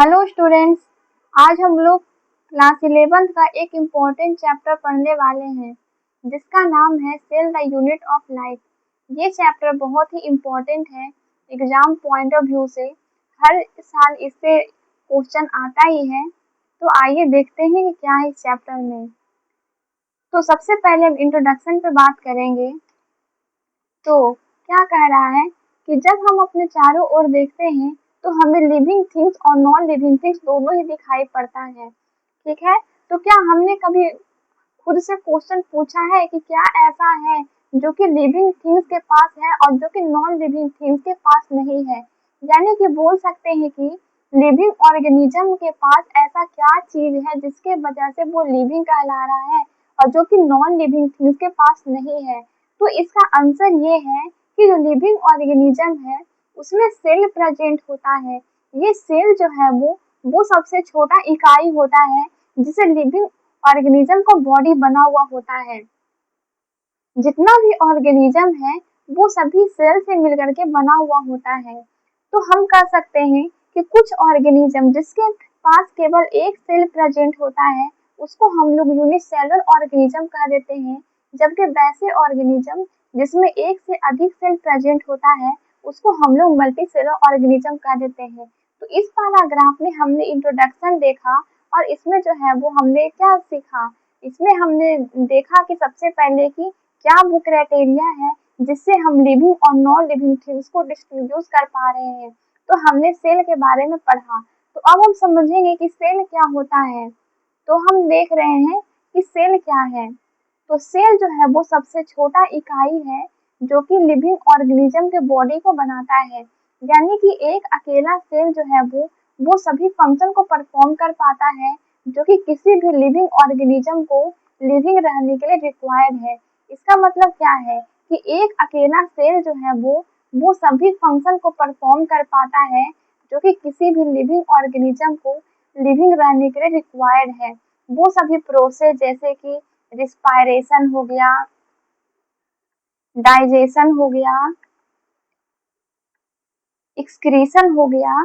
Hello students. आज हम लोग क्लास 11th का एक इम्पोर्टेंट चैप्टर पढ़ने वाले हैं जिसका नाम है cell the unit of life. ये चैप्टर बहुत ही इम्पोर्टेंट है एग्जाम पॉइंट ऑफ व्यू से। हर साल इससे क्वेश्चन आता ही है। तो आइए देखते हैं कि क्या है इस चैप्टर में। तो सबसे पहले हम इंट्रोडक्शन पे बात करेंगे। तो क्या कह रहा है कि जब हम अपने चारों ओर देखते हैं तो हमें लिविंग थिंग्स और नॉन लिविंग थिंग्स दोनों ही दिखाई पड़ता है। ठीक है, तो क्या हमने कभी खुद से क्वेश्चन पूछा है कि क्या ऐसा है जो कि लिविंग थिंग्स के पास है और जो कि नॉन लिविंग थिंग्स के पास नहीं है। यानी कि बोल सकते हैं कि लिविंग ऑर्गेनिज्म के पास ऐसा क्या चीज है जिसके वजह से वो लिविंग कहला रहा है और जो कि नॉन लिविंग थिंग्स के पास नहीं है। तो इसका आंसर ये है कि जो लिविंग ऑर्गेनिज्म है उसमें सेल प्रेजेंट होता है। ये सेल जो है वो सबसे छोटा इकाई होता है जिसे लिविंग ऑर्गेनिज्म का बॉडी बना हुआ होता है। जितना भी ऑर्गेनिज्म है वो सभी सेल से मिलकर के बना हुआ होता है। तो हम कह सकते हैं कि कुछ ऑर्गेनिज्म जिसके पास केवल एक सेल प्रेजेंट होता है उसको हम लोग यूनिसेलुलर ऑर्गेनिज्म कह देते हैं, जबकि वैसे ऑर्गेनिज्म जिसमें एक से अधिक सेल प्रेजेंट होता है उसको हम लोग मल्टी सेलुलर ऑर्गेनिज्म कह देते हैं। तो इस पैराग्राफ में हमने इंट्रोडक्शन देखा और इसमें जो है वो हमने क्या सीखा। इसमें हमने देखा कि सबसे पहले कि क्या वो क्राइटेरिया है जिससे हम लिविंग और नॉन लिविंग थिंग्स को डिस्ट्रीब्यूट कर पा रहे हैं। तो हमने सेल के बारे में पढ़ा। तो अब हम समझेंगे कि सेल क्या होता है। तो हम देख रहे हैं कि सेल क्या है। तो सेल जो है वो सबसे छोटा इकाई है जो कि लिविंग ऑर्गेनिज्म के बॉडी को बनाता है। यानी कि एक अकेला सेल जो है वो सभी फंक्शन को परफॉर्म कर पाता है जो कि किसी भी लिविंग ऑर्गेनिज्म को लिविंग रहने के लिए रिक्वायर्ड है। इसका मतलब क्या है कि एक अकेला सेल जो है वो सभी फंक्शन को परफॉर्म कर पाता है जो कि किसी भी लिविंग ऑर्गेनिज्म को लिविंग रहने के लिए रिक्वायर्ड है। वो सभी प्रोसेस जैसे कि रिस्पायरेशन हो गया, डाइजेशन हो गया, एक्सक्रीशन हो गया,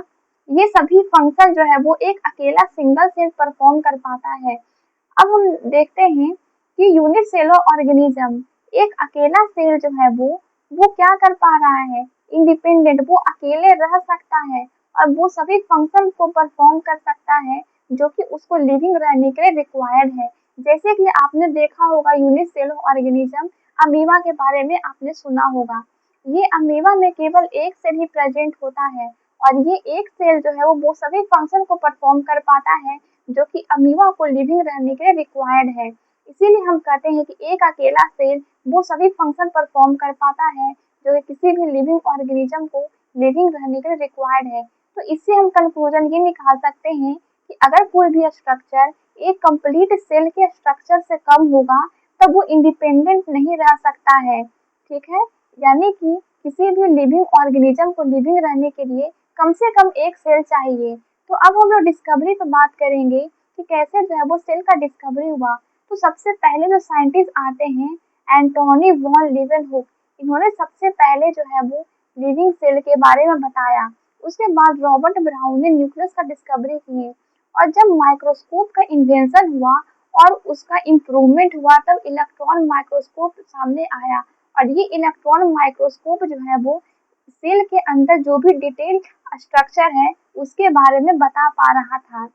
ये सभी फंक्शन जो है वो एक अकेला सिंगल सेल परफॉर्म कर पाता है। अब हम देखते हैं कि यूनिसेलुलर ऑर्गेनिज्म एक अकेला सेल जो है वो क्या कर पा रहा है, इंडिपेंडेंट, वो अकेले रह सकता है और वो सभी फंक्शन को परफॉर्म कर सकता है जो कि उसको लिविंग रहने के लिए रिक्वायर्ड है। जैसे कि आपने देखा होगा यूनिसेलुलर ऑर्गेनिज्म अमीबा के बारे में आपने सुना होगा। ये अमीबा में केवल एक सेल ही प्रेजेंट होता है और ये एक सेल जो है वो सभी फंक्शन को परफॉर्म कर पाता है जो कि अमीबा को लिविंग रहने के लिए रिक्वायर्ड है। इसीलिए हम कहते हैं कि एक अकेला सेल वो सभी फंक्शन परफॉर्म कर पाता है जो कि किसी भी लिविंग ऑर्गेनिज्म को लिविंग रहने के लिए रिक्वायर्ड है। तो इससे हम कंक्लूजन ये निकाल सकते हैं कि अगर कोई भी स्ट्रक्चर एक कंप्लीट सेल के स्ट्रक्चर से कम होगा तब वो इंडिपेंडेंट नहीं रह सकता है। ठीक है, यानी कि किसी भी लिविंग ऑर्गेनिज्म को लिविंग रहने के लिए कम से कम एक सेल चाहिए। तो अब हम लोग डिस्कवरी पे बात करेंगे कि कैसे जो है वो सेल का डिस्कवरी हुआ। तो सबसे पहले जो साइंटिस्ट आते हैं एंटोनी वॉन लीवेनहुक, इन्होंने सबसे पहले जो है वो लिविंग सेल के बारे में बताया। उसके बाद रॉबर्ट ब्राउन ने न्यूक्लियस का डिस्कवरी किए और जब माइक्रोस्कोप का इन्वेंशन हुआ और उसका इम्प्रूवमेंट हुआ तब इलेक्ट्रॉन माइक्रोस्कोप सामने आया और ये इलेक्ट्रॉन माइक्रोस्कोप जो है वो सेल के अंदर जो भी डिटेल स्ट्रक्चर है उसके बारे में बता पा रहा था।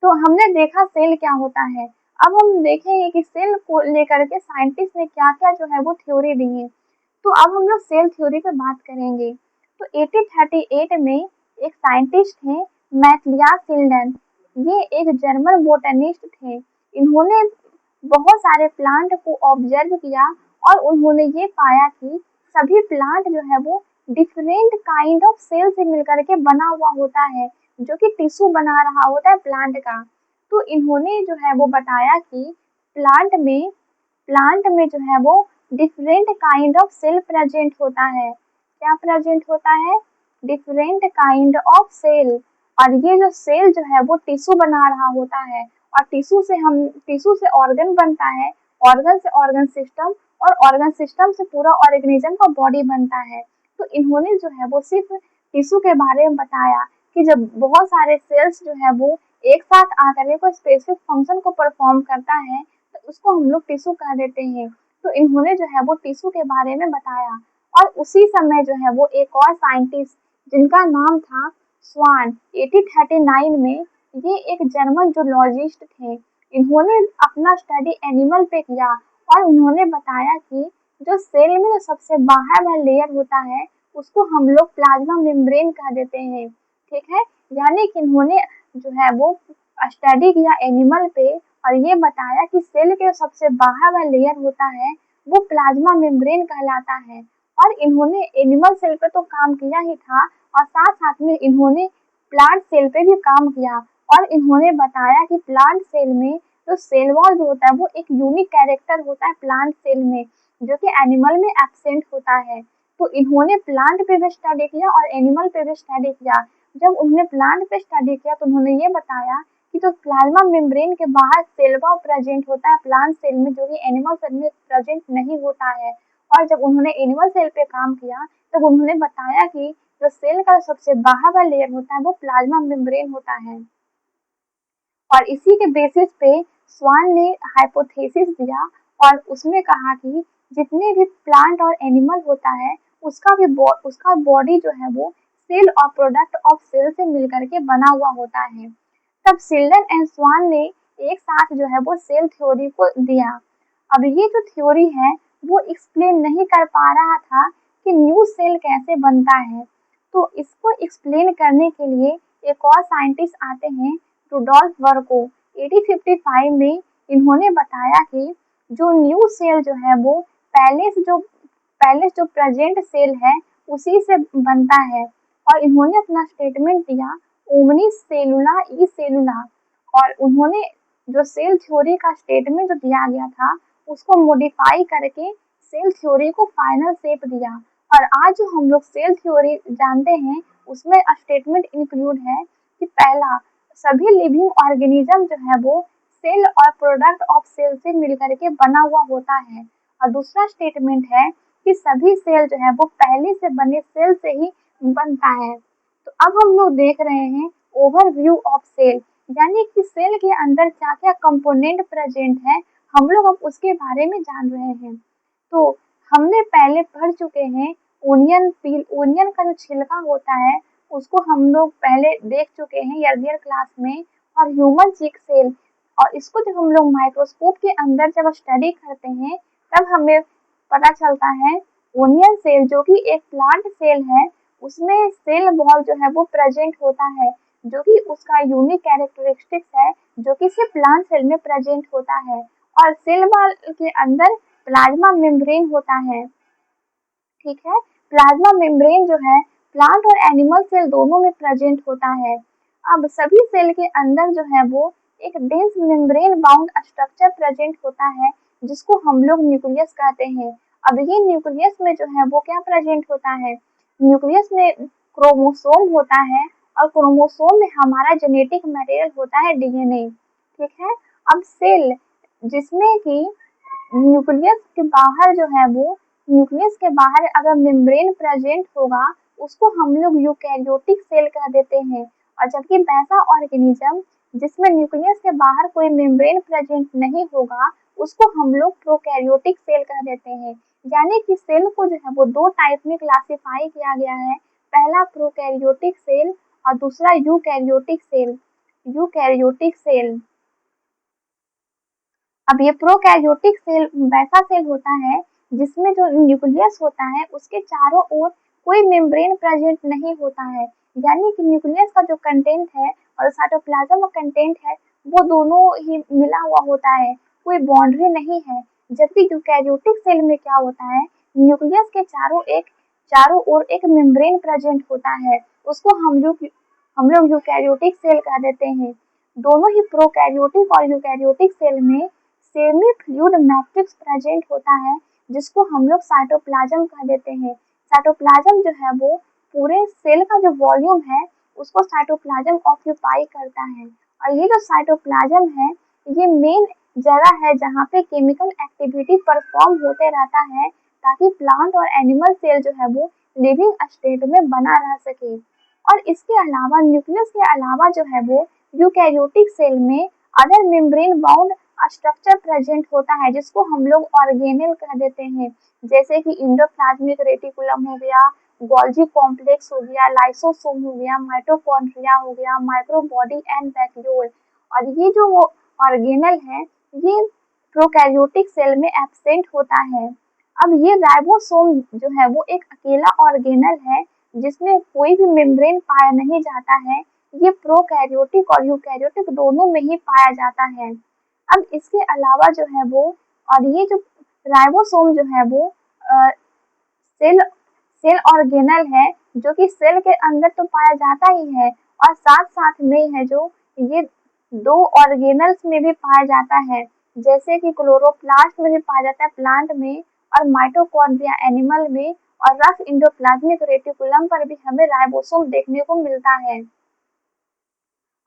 तो हमने देखा सेल क्या होता है। अब हम देखेंगे कि सेल को लेकर के साइंटिस्ट ने क्या क्या जो है वो थ्योरी दी है। तो अब हम लोग सेल थ्योरी पे बात करेंगे। तो 1838 में एक साइंटिस्ट थे मैथियास सिल्डन, ये एक जर्मन बोटनिस्ट थे। इन्होंने बहुत सारे प्लांट को ऑब्जर्व किया और उन्होंने ये पाया कि सभी प्लांट जो है वो डिफरेंट काइंड ऑफ सेल से मिलकर के बना हुआ होता है जो कि टिश्यू बना रहा होता है प्लांट का। तो इन्होंने जो है वो बताया कि प्लांट में जो है वो different kind of cell present होता है। क्या प्रेजेंट होता है? Different kind of cell. और ये जो सेल जो है वो टिश्यू बना रहा होता है और टिश्यू से ऑर्गन बनता है, ऑर्गन से ऑर्गन सिस्टम और ऑर्गन सिस्टम से पूरा ऑर्गेनिज्म का बॉडी बनता है। तो इन्होंने जो है वो सिर्फ टिश्यू के बारे में बताया कि जब बहुत सारे सेल्स जो है वो एक साथ आकर के कोई स्पेसिफिक फंक्शन को परफॉर्म करता है तो उसको हम लोग टिश्यू कह देते हैं। तो इन्होंने जो है वो टिश्यू के बारे में बताया। और उसी समय जो है वो एक और साइंटिस्ट जिनका नाम था स्वान 1839 में, ये एक जर्मन जूलॉजिस्ट थे। इन्होंने अपना स्टडी एनिमल पे किया और उन्होंने बताया कि जो सेल में जो सबसे बाहर वाला लेयर होता है उसको हम लोग प्लाज्मा मेम्ब्रेन कह देते हैं। ठीक है, यानी कि इन्होंने जो है वो स्टडी किया एनिमल पे और ये बताया कि सेल के सबसे बाहर वाला लेयर होता है वो प्लाज्मा मेम्ब्रेन कहलाता है। और इन्होंने एनिमल सेल पे तो काम किया ही था और साथ साथ में इन्होंने प्लांट सेल पे भी काम किया। और इन्होंने बताया कि प्लांट सेल में जो सेल वॉल जो होता है वो एक यूनिक कैरेक्टर होता है प्लांट सेल में, जो कि एनिमल में एब्सेंट होता है। तो इन्होंने प्लांट पे भी स्टडी किया और एनिमल पे भी स्टडी किया। जब उन्होंने प्लांट पे स्टडी किया तो उन्होंने ये बताया कि जो प्लाज्मा मेम्ब्रेन के बाहर सेल वॉल प्रेजेंट होता है प्लांट सेल में, जो कि एनिमल सेल में प्रेजेंट नहीं होता है। और जब उन्होंने एनिमल सेल पे काम किया तब उन्होंने बताया कि जो सेल का सबसे बाहर वाला लेयर होता है वो प्लाज्मा मेम्ब्रेन होता है। और इसी के बेसिस पे स्वान ने हाइपोथेसिस दिया और उसमें कहा कि जितने भी प्लांट और एनिमल होता है उसका बॉडी जो है वो सेल और प्रोडक्ट ऑफ सेल से मिलकर के बना हुआ होता है। तब शिल्डन एंड स्वान ने एक साथ जो है वो सेल थ्योरी को दिया। अब ये जो थ्योरी है वो एक्सप्लेन नहीं कर पा रहा था कि न्यू सेल कैसे बनता है। तो इसको एक्सप्लेन करने के लिए एक और साइंटिस्ट आते हैं, रुडोल्फ वर्को। 1855 में इन्होंने बताया कि जो न्यू सेल जो है वो पहले जो प्रेजेंट सेल है उसी से बनता है। और इन्होंने अपना स्टेटमेंट दिया ओमनी सेलुला ई सेलुला। और उन्होंने जो सेल थ्योरी का स्टेटमेंट जो दिया गया था उसको मॉडिफाई करके सेल थ्योरी को फाइनल शेप दिया। और आज जो हम लोग सेल थ्योरी जानते हैं उसमें स्टेटमेंट इंक्लूड है कि पहला, सभी लिविंग ऑर्गेनिज्म जो है वो सेल और प्रोडक्ट ऑफ सेल से मिलकर के बना हुआ होता है। और दूसरा स्टेटमेंट है कि सभी सेल जो है वो पहले से बने सेल से ही बनता है। तो अब हम लोग देख रहे हैं ओवरव्यू ऑफ सेल, यानी कि सेल के अंदर क्या क्या कंपोनेंट प्रेजेंट है हम लोग अब उसके बारे में जान रहे हैं। तो हमने पहले पढ़ चुके हैं ओनियन का जो छिलका होता है उसको हम लोग पहले देख चुके हैं अर्लियर क्लास में। और ह्यूमन चीक सेल, और इसको जब हम लोग माइक्रोस्कोप के अंदर जब स्टडी करते हैं तब हमें पता चलता है ओनियन सेल जो कि एक प्लांट सेल है उसमें सेल वॉल जो है वो प्रेजेंट होता है, जो कि उसका यूनिक कैरेक्टरिस्टिक्स है जो कि सिर्फ प्लांट सेल में प्रेजेंट होता है। और सेल वॉल के अंदर प्लाज्मा मेम्ब्रेन होता है। ठीक है, प्लाज्मा मेम्ब्रेन जो है प्लांट और एनिमल सेल दोनों में प्रेजेंट होता है। अब सभी सेल के अंदर जो है वो एक dense membrane bound structure present होता है जिसको हम लोग न्यूक्लियस कहते हैं। अब ये न्यूक्लियस में जो है वो क्या प्रेजेंट होता है, न्यूक्लियस में क्रोमोसोम होता है और क्रोमोसोम में हमारा जेनेटिक मटेरियल होता है डीएनए। ठीक है, अब सेल जिसमें कि न्यूक्लियस के बाहर जो है वो न्यूक्लियस के बाहर अगर मेम्ब्रेन प्रेजेंट होगा उसको हम लोग यूकैरियोटिक सेल कह देते हैं। और जबकि वैसा ऑर्गेनिज्म जिसमें न्यूक्लियस के बाहर कोई मेम्ब्रेन प्रेजेंट नहीं होगा उसको हम लोग प्रोकैरियोटिक सेल कह देते हैं। यानी कि सेल को जो है वो दो टाइप में क्लासिफाई किया गया है, पहला प्रोकैरियोटिक सेल और दूसरा यूकैरियोटिक सेल। यूकैरियोटिक सेल, अब ये प्रोकैरियोटिक सेल वैसा सेल होता है जिसमें जो न्यूक्लियस होता है उसके चारों ओर कोई मेम्ब्रेन प्रेजेंट नहीं होता है, यानी कि न्यूक्लियस का जो कंटेंट है और साइटोप्लाज्म का कंटेंट है वो दोनों ही मिला हुआ होता है, कोई बाउंड्री नहीं है। जबकि यूकैरियोटिक सेल में क्या होता है, न्यूक्लियस के चारों ओर एक मेम्ब्रेन प्रेजेंट होता है, उसको हम लोग यूकैरियोटिक सेल कह देते हैं। दोनों ही प्रोकैरियोटिक और यूकैरियोटिक सेल में सेमी फ्लूइड मैट्रिक्स प्रेजेंट होता है जिसको हम लोग साइटोप्लाज्म कह देते हैं। साइटोप्लाज्म जो है वो पूरे सेल का जो वॉल्यूम है उसको साइटोप्लाज्म ऑक्यूपाई करता है। और ये जो साइटोप्लाज्म है ये मेन जगह है जहाँ पे केमिकल एक्टिविटी परफॉर्म होते रहता है ताकि प्लांट और एनिमल सेल जो है वो लिविंग स्टेट में बना रह सके। और इसके अलावा न्यूक्लियस के अलावा जो है वो यूकैरियोटिक सेल में other membrane bound structure present होता है, जिसको हम लोग ऑर्गेनेल कह देते हैं, जैसे कि इंडोप्लाज्मिक रेटिकुलम हो गया, गोल्जी कॉम्प्लेक्स हो गया, लाइसोसोम हो गया, माइटोकॉन्ड्रिया हो गया, माइक्रोबॉडी एंड वैक्यूल। और ये जो वो ऑर्गेनल है ये प्रोकैरियोटिक सेल में एब्सेंट होता है। अब ये राइबोसोम जो है वो एक अकेला ऑर्गेनल है जिसमें कोई भी मेम्ब्रेन पाया नहीं जाता है। ये प्रोकैरियोटिक और यूकैरियोटिक दोनों में ही पाया जाता है। अब इसके अलावा जो है वो और ये जो राइबोसोम जो है वो सेल सेल ऑर्गेनल है जो कि सेल के अंदर तो पाया जाता ही है और साथ साथ में है जो ये दो ऑर्गेनल्स में भी पाया जाता है, जैसे कि क्लोरोप्लास्ट में भी पाया जाता है प्लांट में, और माइटोकॉन्ड्रिया एनिमल में, और रफ इंडोप्लाज्मिक रेटिकुलम पर भी हमें राइबोसोम देखने को मिलता है।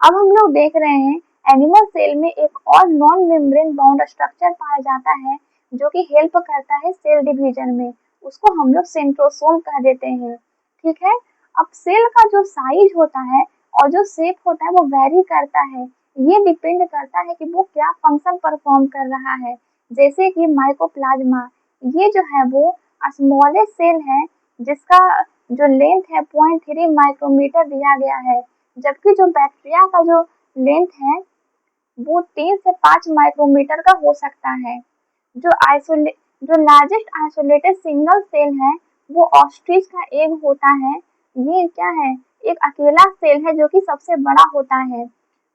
अब हम लोग देख रहे हैं एनिमल सेल में एक और नॉन मेम्ब्रेन बाउंड स्ट्रक्चर पाया जाता है जो कि हेल्प करता है सेल डिवीजन में, उसको हम लोग सेंट्रोसोम कह देते हैं। ठीक है, अब सेल का जो साइज होता है और जो शेप होता है वो वेरी करता है, ये डिपेंड करता है कि वो क्या फंक्शन परफॉर्म कर रहा है। जैसे कि माइकोप्लाज्मा, ये जो है वो स्मॉलेस्ट सेल है जिसका जो लेंथ है 0.3 माइक्रोमीटर दिया गया है, जबकि जो बैक्टीरिया का जो लेंथ है वो 3 से 5 माइक्रोमीटर का हो सकता है। जो आइसोले जो लार्जेस्ट आइसोलेटेड सिंगल सेल है वो ऑस्ट्रिच का एग होता है। ये क्या है, एक अकेला सेल है जो कि सबसे बड़ा होता है।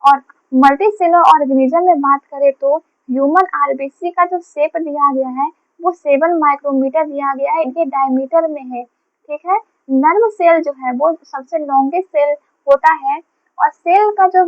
और मल्टी सेलर ऑर्गेनिज्म में बात करें तो ह्यूमन आरबीसी का जो शेप दिया गया है वो 7 माइक्रोमीटर दिया गया है, ये डायमीटर में है। ठीक है, नर्व सेल जो है वो सबसे लॉन्गेस्ट सेल होता है। और सेल का जो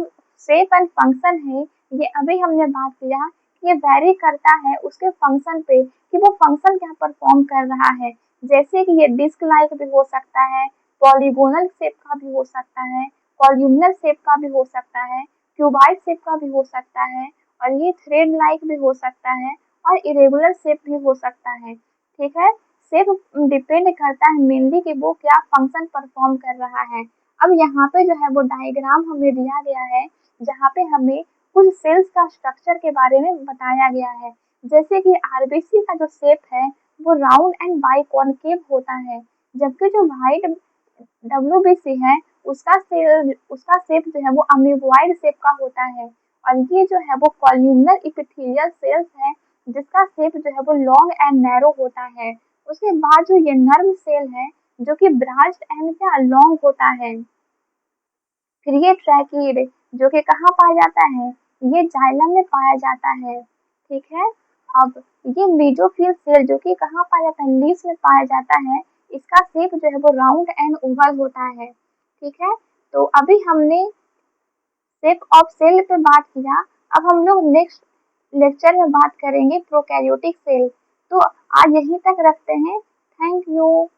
शेप एंड फंक्शन है ये अभी हमने बात किया, ये वेरी करता है उसके फंक्शन पे कि वो फंक्शन क्या परफॉर्म कर रहा है। जैसे कि ये डिस्क लाइक भी हो सकता है, पॉलीगोनल शेप का भी हो सकता है, कॉल्यूमनल शेप का भी हो सकता है, क्यूबाइड शेप का भी हो सकता है, और ये थ्रेड लाइक भी हो सकता है, और इरेगुलर शेप भी हो सकता है। ठीक है, शेप डिपेंड करता है मेनली कि वो क्या फंक्शन परफॉर्म कर रहा है। अब यहाँ पे जो है वो डायग्राम हमें दिया गया है जहाँ पे हमें कुछ सेल्स का स्ट्रक्चर के बारे में बताया गया है। जैसे कि आरबीसी का जो शेप है वो राउंड एंड बाइकॉन्केव होता है, जबकि जो वाइट डब्ल्यूबीसी है उसका शेप जो है वो अमीबॉइड शेप का होता है। और ये जो है वो कॉल्यूमनल इपिथेलियल सेल्स है जिसका शेप जो है वो लॉन्ग एंड नैरो होता है। उसके बाद जो ये नर्व सेल है जो कि ब्रांच्ड एंड क्या लॉन्ग होता है। फिर ये ट्रैकीड जो कि कहाँ पाया जाता है, ये जाइलम में पाया जाता है। ठीक है, अब ये मेसोफिल सेल जो कि कहाँ पाया जाता है, लीव्स में पाया जाता है, इसका शेप जो है वो राउंड एंड ओवल होता है। ठीक है, तो अभी हमने शेप ऑफ सेल पे बात किया, अब हम लोग नेक्स्ट लेक्चर में बात करेंगे प्रोकैरियोटिक सेल। तो आज यहीं तक रखते हैं। Thank you.